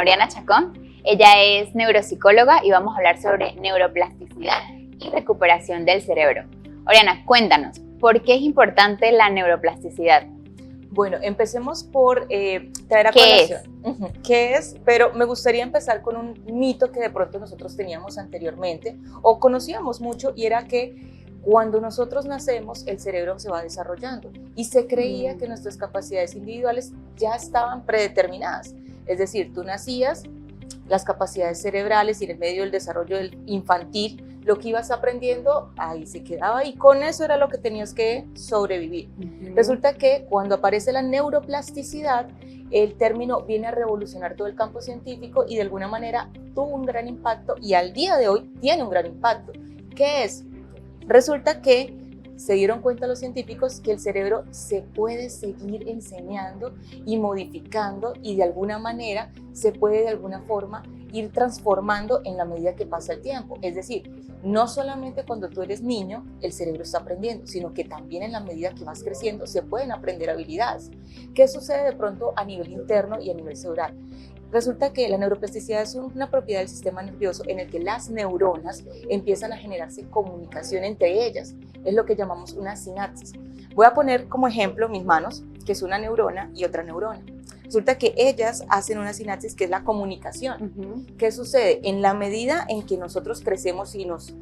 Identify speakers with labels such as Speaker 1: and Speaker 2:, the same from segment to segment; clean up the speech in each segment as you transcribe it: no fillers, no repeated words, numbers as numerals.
Speaker 1: Oriana Chacón. Ella es neuropsicóloga y vamos a hablar sobre neuroplasticidad y recuperación del cerebro. Oriana, cuéntanos, ¿por qué es importante la neuroplasticidad?
Speaker 2: Bueno, empecemos por traer a colación. ¿Qué es? Pero me gustaría empezar con un mito que de pronto nosotros teníamos anteriormente o conocíamos mucho, y era que cuando nosotros nacemos el cerebro se va desarrollando y se creía que nuestras capacidades individuales ya estaban predeterminadas. Es decir, tú nacías, las capacidades cerebrales y en el medio del desarrollo infantil, lo que ibas aprendiendo, ahí se quedaba y con eso era lo que tenías que sobrevivir. Resulta que cuando aparece la neuroplasticidad, el término viene a revolucionar todo el campo científico y de alguna manera tuvo un gran impacto y al día de hoy tiene un gran impacto. ¿Qué es? Resulta que se dieron cuenta los científicos que el cerebro se puede seguir enseñando y modificando y de alguna manera se puede de alguna forma ir transformando en la medida que pasa el tiempo. Es decir, no solamente cuando tú eres niño el cerebro está aprendiendo, sino que también en la medida que vas creciendo se pueden aprender habilidades. ¿Qué sucede de pronto a nivel interno y a nivel cerebral? Resulta que la neuroplasticidad es una propiedad del sistema nervioso en el que las neuronas empiezan a generarse comunicación entre ellas. Es lo que llamamos una sinapsis. Voy a poner como ejemplo mis manos, que es una neurona y otra neurona. Resulta que ellas hacen una sinapsis que es la comunicación. ¿Qué sucede? En la medida en que nosotros crecemos y nos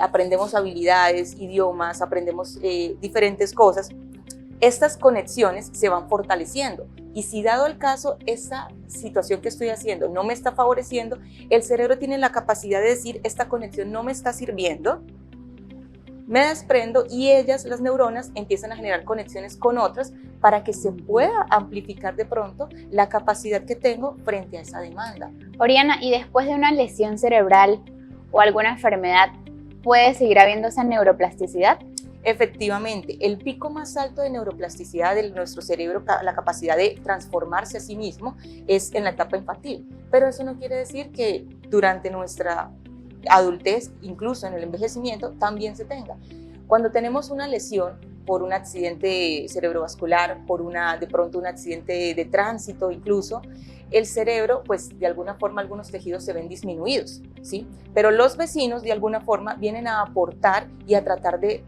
Speaker 2: aprendemos habilidades, idiomas, aprendemos diferentes cosas, estas conexiones se van fortaleciendo. Y si dado el caso, esa situación que estoy haciendo no me está favoreciendo, el cerebro tiene la capacidad de decir, esta conexión no me está sirviendo, me desprendo y ellas, las neuronas, empiezan a generar conexiones con otras para que se pueda amplificar de pronto la capacidad que tengo frente a esa demanda.
Speaker 1: Oriana, ¿y después de una lesión cerebral o alguna enfermedad, puede seguir habiendo esa neuroplasticidad?
Speaker 2: Efectivamente, el pico más alto de neuroplasticidad de nuestro cerebro, la capacidad de transformarse a sí mismo, es en la etapa infantil. Pero eso no quiere decir que durante nuestra adultez, incluso en el envejecimiento, también se tenga. Cuando tenemos una lesión por un accidente cerebrovascular, por de pronto un accidente de tránsito incluso, el cerebro, pues de alguna forma algunos tejidos se ven disminuidos, ¿sí? Pero los vecinos de alguna forma vienen a aportar y a tratar de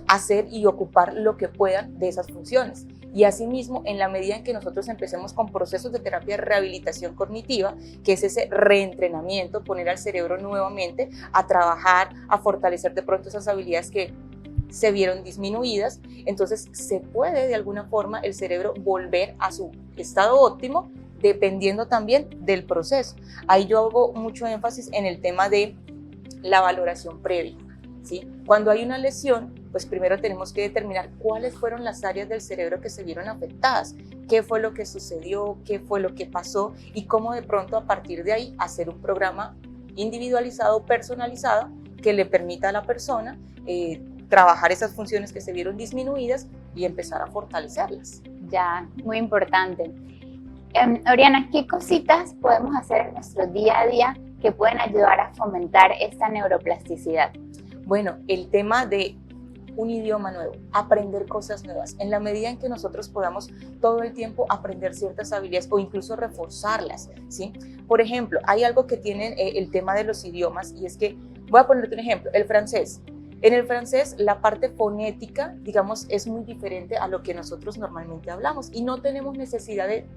Speaker 2: hacer y ocupar lo que puedan de esas funciones. Y asimismo, en la medida en que nosotros empecemos con procesos de terapia de rehabilitación cognitiva, que es ese reentrenamiento, poner al cerebro nuevamente a trabajar, a fortalecer de pronto esas habilidades que se vieron disminuidas, entonces se puede de alguna forma el cerebro volver a su estado óptimo, dependiendo también del proceso. Ahí yo hago mucho énfasis en el tema de la valoración previa, ¿sí? Cuando hay una lesión, pues primero tenemos que determinar cuáles fueron las áreas del cerebro que se vieron afectadas, qué fue lo que sucedió, qué fue lo que pasó y cómo de pronto a partir de ahí hacer un programa individualizado, personalizado, que le permita a la persona trabajar esas funciones que se vieron disminuidas y empezar a fortalecerlas.
Speaker 1: Ya, muy importante. Oriana, ¿qué cositas podemos hacer en nuestro día a día que pueden ayudar a fomentar esta neuroplasticidad?
Speaker 2: Bueno, el tema de un idioma nuevo, aprender cosas nuevas, en la medida en que nosotros podamos todo el tiempo aprender ciertas habilidades o incluso reforzarlas, ¿sí? Por ejemplo, hay algo que tienen el tema de los idiomas y es que, voy a ponerte un ejemplo, el francés. En el francés la parte fonética, digamos, es muy diferente a lo que nosotros normalmente hablamos y no tenemos necesidad de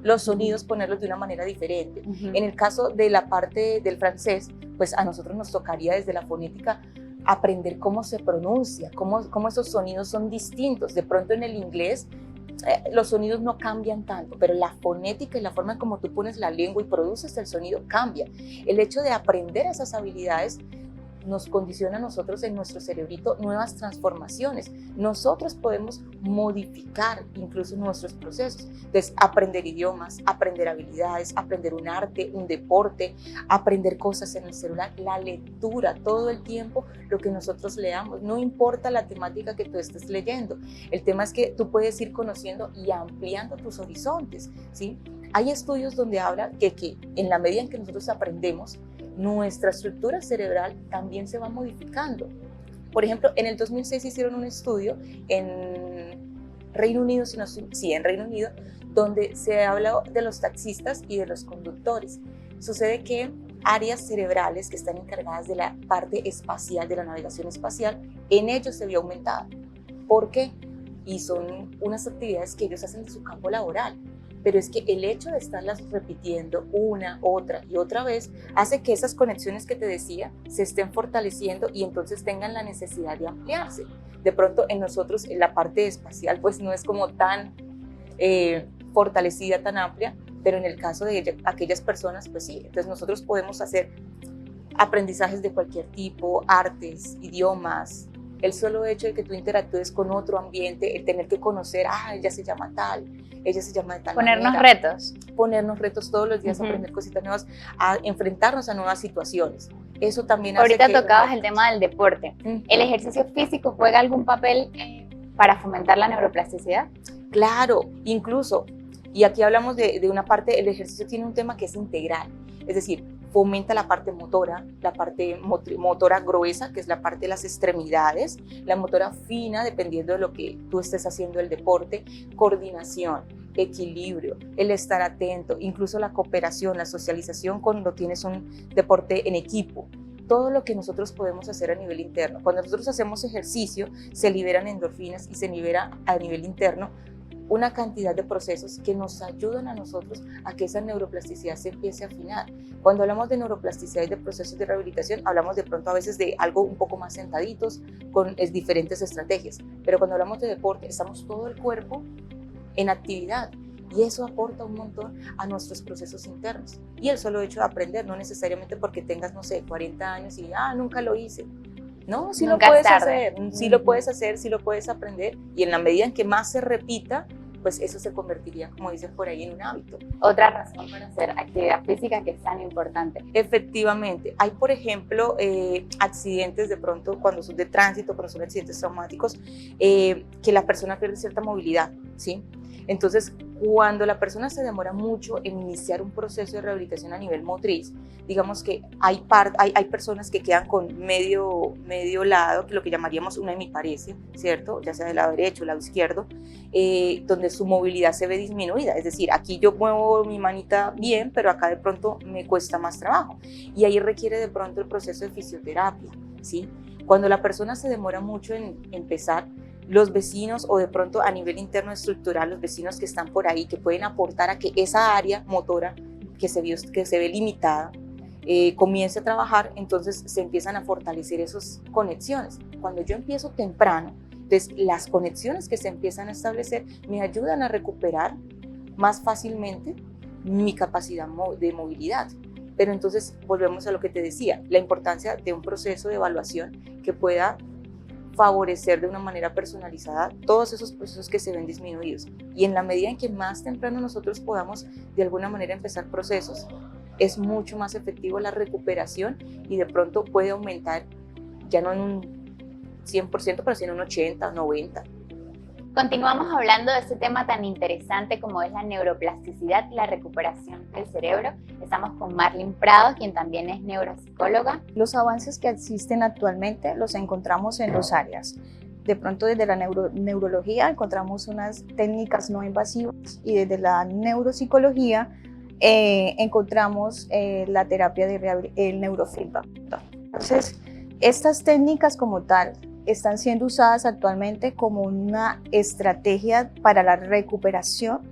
Speaker 2: los sonidos ponerlos de una manera diferente. En el caso de la parte del francés, pues a nosotros nos tocaría desde la fonética aprender cómo se pronuncia, cómo esos sonidos son distintos. De pronto en el inglés los sonidos no cambian tanto, pero la fonética y la forma en cómo tú pones la lengua y produces el sonido cambia. El hecho de aprender esas habilidades nos condiciona a nosotros en nuestro cerebrito nuevas transformaciones. Nosotros podemos modificar incluso nuestros procesos. Entonces, aprender idiomas, aprender habilidades, aprender un arte, un deporte, aprender cosas en el celular, la lectura, todo el tiempo lo que nosotros leamos. No importa la temática que tú estés leyendo. El tema es que tú puedes ir conociendo y ampliando tus horizontes, ¿sí? Hay estudios donde habla que en la medida en que nosotros aprendemos, nuestra estructura cerebral también se va modificando. Por ejemplo, en el 2006 hicieron un estudio en Reino Unido, en Reino Unido, donde se habla de los taxistas y de los conductores. Sucede que áreas cerebrales que están encargadas de la parte espacial, de la navegación espacial, en ellos se vio aumentada. ¿Por qué? Y son unas actividades que ellos hacen de su campo laboral. Pero es que el hecho de estarlas repitiendo una, otra y otra vez hace que esas conexiones que te decía se estén fortaleciendo y entonces tengan la necesidad de ampliarse. De pronto en nosotros en la parte espacial pues no es como tan fortalecida, tan amplia, pero en el caso de aquellas personas pues sí. Entonces nosotros podemos hacer aprendizajes de cualquier tipo, artes, idiomas. El solo hecho de que tú interactúes con otro ambiente, el tener que conocer, ella se llama tal, ella se llama de tal
Speaker 1: Ponernos
Speaker 2: manera.
Speaker 1: retos.
Speaker 2: Ponernos retos todos los días, aprender cositas nuevas, a enfrentarnos a nuevas situaciones. Eso también
Speaker 1: Ahorita
Speaker 2: hace que...
Speaker 1: tocabas el tema del deporte. ¿El ejercicio físico juega algún papel para fomentar la neuroplasticidad?
Speaker 2: Claro, incluso, y aquí hablamos de una parte, el ejercicio tiene un tema que es integral, es decir, fomenta la parte motora, la parte motora gruesa, que es la parte de las extremidades, la motora fina, dependiendo de lo que tú estés haciendo el deporte, coordinación, equilibrio, el estar atento, incluso la cooperación, la socialización cuando tienes un deporte en equipo. Todo lo que nosotros podemos hacer a nivel interno. Cuando nosotros hacemos ejercicio, se liberan endorfinas y se libera a nivel interno una cantidad de procesos que nos ayudan a nosotros a que esa neuroplasticidad se empiece a afinar. Cuando hablamos de neuroplasticidad y de procesos de rehabilitación, hablamos de pronto a veces de algo un poco más sentaditos, con diferentes estrategias, pero cuando hablamos de deporte, estamos todo el cuerpo en actividad y eso aporta un montón a nuestros procesos internos. Y el solo hecho de aprender, no necesariamente porque tengas, no sé, 40 años y nunca lo hice. No, sí lo puedes hacer, sí lo puedes hacer, sí lo puedes aprender y en la medida en que más se repita, pues eso se convertiría, como dicen por ahí, en un hábito.
Speaker 1: Otra razón para hacer actividad física que es tan importante.
Speaker 2: Efectivamente, hay por ejemplo accidentes de pronto cuando son de tránsito, cuando son accidentes traumáticos, que la persona pierde cierta movilidad, ¿sí? Entonces, cuando la persona se demora mucho en iniciar un proceso de rehabilitación a nivel motriz, digamos que hay personas que quedan con medio lado, que lo que llamaríamos una hemiparesia, ¿cierto? Ya sea del lado derecho o lado izquierdo, donde su movilidad se ve disminuida. Es decir, aquí yo muevo mi manita bien, pero acá de pronto me cuesta más trabajo. Y ahí requiere de pronto el proceso de fisioterapia, ¿sí? Cuando la persona se demora mucho en empezar, los vecinos o de pronto a nivel interno estructural, los vecinos que están por ahí, que pueden aportar a que esa área motora que se ve limitada, comience a trabajar, entonces se empiezan a fortalecer esas conexiones. Cuando yo empiezo temprano, entonces las conexiones que se empiezan a establecer me ayudan a recuperar más fácilmente mi capacidad de movilidad. Pero entonces volvemos a lo que te decía, la importancia de un proceso de evaluación que pueda favorecer de una manera personalizada todos esos procesos que se ven disminuidos. Y en la medida en que más temprano nosotros podamos de alguna manera empezar procesos, es mucho más efectivo la recuperación y de pronto puede aumentar ya no en un 100%, pero sí en un 80, 90%.
Speaker 1: Continuamos hablando de este tema tan interesante como es la neuroplasticidad y la recuperación del cerebro. Estamos con Marlene Prado, quien también es neuropsicóloga.
Speaker 3: Los avances que existen actualmente los encontramos en dos áreas. De pronto desde la neurología encontramos unas técnicas no invasivas y desde la neuropsicología encontramos la terapia el neurofeedback. Entonces, estas técnicas como tal están siendo usadas actualmente como una estrategia para la recuperación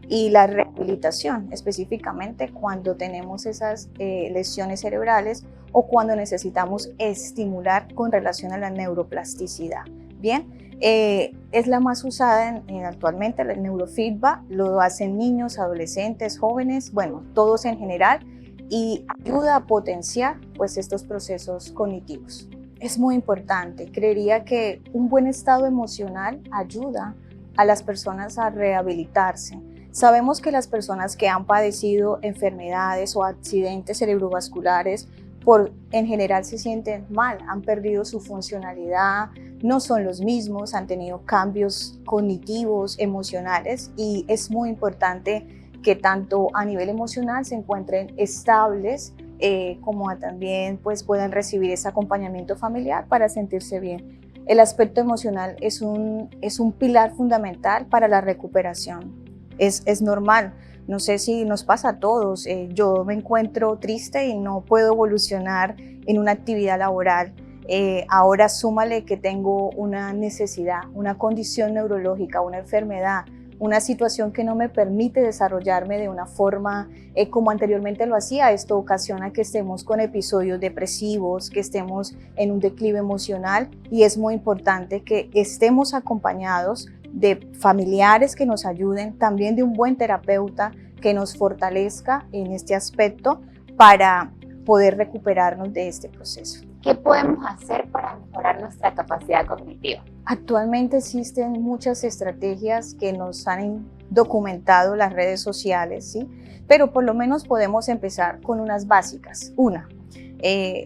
Speaker 3: y la rehabilitación, específicamente cuando tenemos esas lesiones cerebrales o cuando necesitamos estimular con relación a la neuroplasticidad. Bien, es la más usada actualmente, el neurofeedback, lo hacen niños, adolescentes, jóvenes, bueno, todos en general, y ayuda a potenciar pues estos procesos cognitivos. Es muy importante, creería que un buen estado emocional ayuda a las personas a rehabilitarse. Sabemos que las personas que han padecido enfermedades o accidentes cerebrovasculares en general se sienten mal, han perdido su funcionalidad, no son los mismos, han tenido cambios cognitivos, emocionales y es muy importante que tanto a nivel emocional se encuentren estables como también pues, puedan recibir ese acompañamiento familiar para sentirse bien. El aspecto emocional es un pilar fundamental para la recuperación. es normal. No sé si nos pasa a todos, yo me encuentro triste y no puedo evolucionar en una actividad laboral. Ahora súmale que tengo una necesidad, una condición neurológica, una enfermedad, una situación que no me permite desarrollarme de una forma como anteriormente lo hacía. Esto ocasiona que estemos con episodios depresivos, que estemos en un declive emocional, y es muy importante que estemos acompañados de familiares que nos ayuden, también de un buen terapeuta que nos fortalezca en este aspecto para poder recuperarnos de este proceso.
Speaker 1: ¿Qué podemos hacer para mejorar nuestra capacidad cognitiva?
Speaker 3: Actualmente existen muchas estrategias que nos han documentado las redes sociales, ¿sí? Pero por lo menos podemos empezar con unas básicas.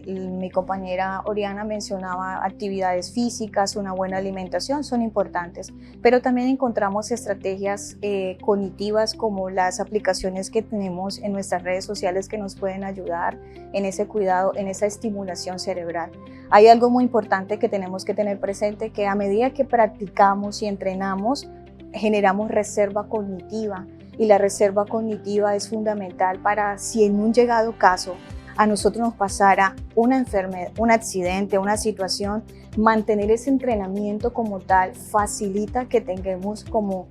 Speaker 3: Mi compañera Oriana mencionaba actividades físicas, una buena alimentación, son importantes, pero también encontramos estrategias cognitivas como las aplicaciones que tenemos en nuestras redes sociales que nos pueden ayudar en ese cuidado, en esa estimulación cerebral. Hay algo muy importante que tenemos que tener presente, que a medida que practicamos y entrenamos, generamos reserva cognitiva, y la reserva cognitiva es fundamental para, si en un llegado caso a nosotros nos pasara una enfermedad, un accidente, una situación, mantener ese entrenamiento como tal facilita que tengamos como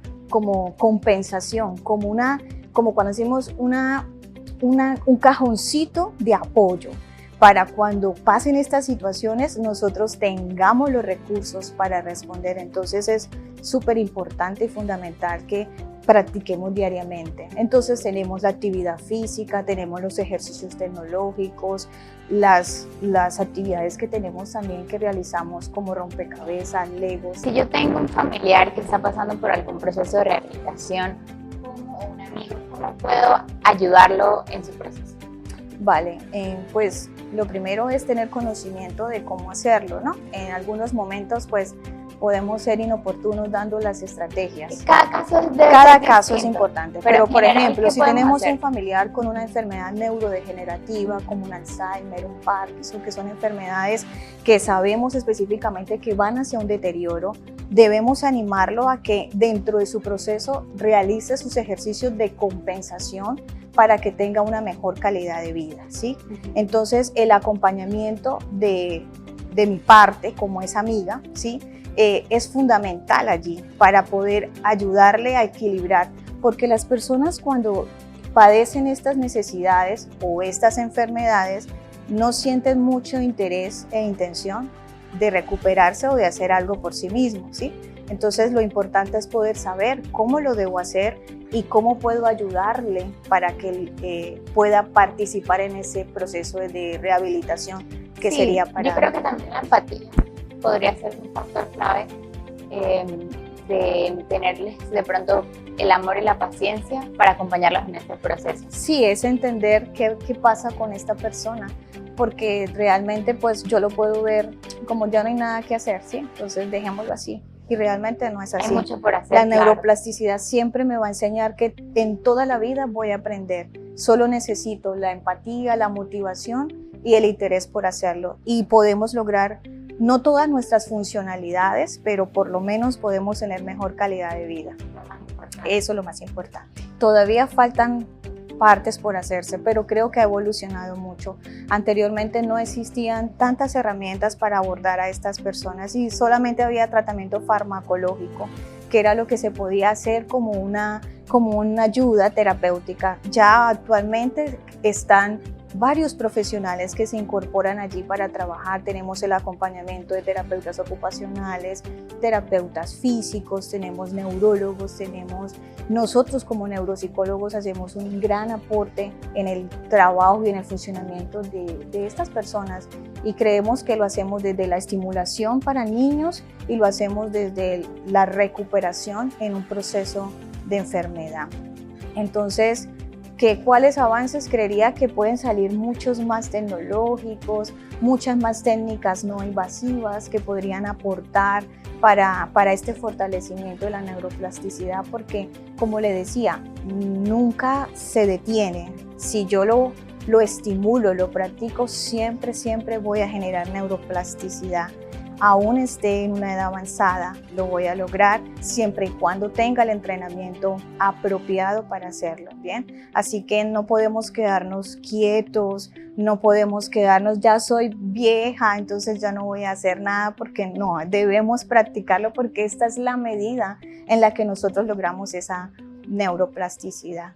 Speaker 3: compensación, como cuando decimos un cajoncito de apoyo para cuando pasen estas situaciones nosotros tengamos los recursos para responder. Entonces es súper importante y fundamental que practiquemos diariamente. Entonces tenemos la actividad física, tenemos los ejercicios tecnológicos, las actividades que tenemos también que realizamos como rompecabezas, legos.
Speaker 1: Si yo tengo un familiar que está pasando por algún proceso de rehabilitación, o un amigo, ¿cómo puedo ayudarlo en su proceso?
Speaker 3: Vale, pues lo primero es tener conocimiento de cómo hacerlo, ¿no? En algunos momentos pues podemos ser inoportunos dando las estrategias.
Speaker 1: Cada caso
Speaker 3: es importante, pero por ejemplo, si tenemos
Speaker 1: hacer?
Speaker 3: un familiar con una enfermedad neurodegenerativa como un Alzheimer, un Parkinson, que son enfermedades que sabemos específicamente que van hacia un deterioro, debemos animarlo a que dentro de su proceso realice sus ejercicios de compensación para que tenga una mejor calidad de vida, ¿sí? Entonces, el acompañamiento de mi parte, como es amiga, ¿sí? Es fundamental allí para poder ayudarle a equilibrar, porque las personas cuando padecen estas necesidades o estas enfermedades no sienten mucho interés e intención de recuperarse o de hacer algo por sí mismos, ¿sí? Entonces lo importante es poder saber cómo lo debo hacer y cómo puedo ayudarle para que pueda participar en ese proceso de rehabilitación que sería para...
Speaker 1: Yo creo que también la empatía podría ser un factor clave de tenerles de pronto el amor y la paciencia para acompañarlos en este proceso.
Speaker 3: Sí, es entender qué pasa con esta persona, porque realmente pues yo lo puedo ver como ya no hay nada que hacer, ¿sí? Entonces dejémoslo así. Y realmente no es así.
Speaker 1: Hay mucho por hacer.
Speaker 3: La neuroplasticidad siempre me va a enseñar que en toda la vida voy a aprender. Solo necesito la empatía, la motivación y el interés por hacerlo. Y podemos lograr no todas nuestras funcionalidades, pero por lo menos podemos tener mejor calidad de vida. Eso es lo más importante. Todavía faltan partes por hacerse, pero creo que ha evolucionado mucho. Anteriormente no existían tantas herramientas para abordar a estas personas y solamente había tratamiento farmacológico, que era lo que se podía hacer como una ayuda terapéutica. Ya actualmente están varios profesionales que se incorporan allí para trabajar. Tenemos el acompañamiento de terapeutas ocupacionales, terapeutas físicos, tenemos neurólogos, nosotros como neuropsicólogos hacemos un gran aporte en el trabajo y en el funcionamiento de estas personas, y creemos que lo hacemos desde la estimulación para niños y lo hacemos desde la recuperación en un proceso de enfermedad. Entonces, ¿cuáles avances? Creería que pueden salir muchos más tecnológicos, muchas más técnicas no invasivas que podrían aportar para este fortalecimiento de la neuroplasticidad, porque, como le decía, nunca se detiene. Si yo lo estimulo, lo practico, siempre voy a generar neuroplasticidad. aún esté en una edad avanzada, lo voy a lograr siempre y cuando tenga el entrenamiento apropiado para hacerlo, ¿bien? Así que no podemos quedarnos quietos, no podemos quedarnos, ya soy vieja, entonces ya no voy a hacer nada, porque no, debemos practicarlo porque esta es la medida en la que nosotros logramos esa neuroplasticidad.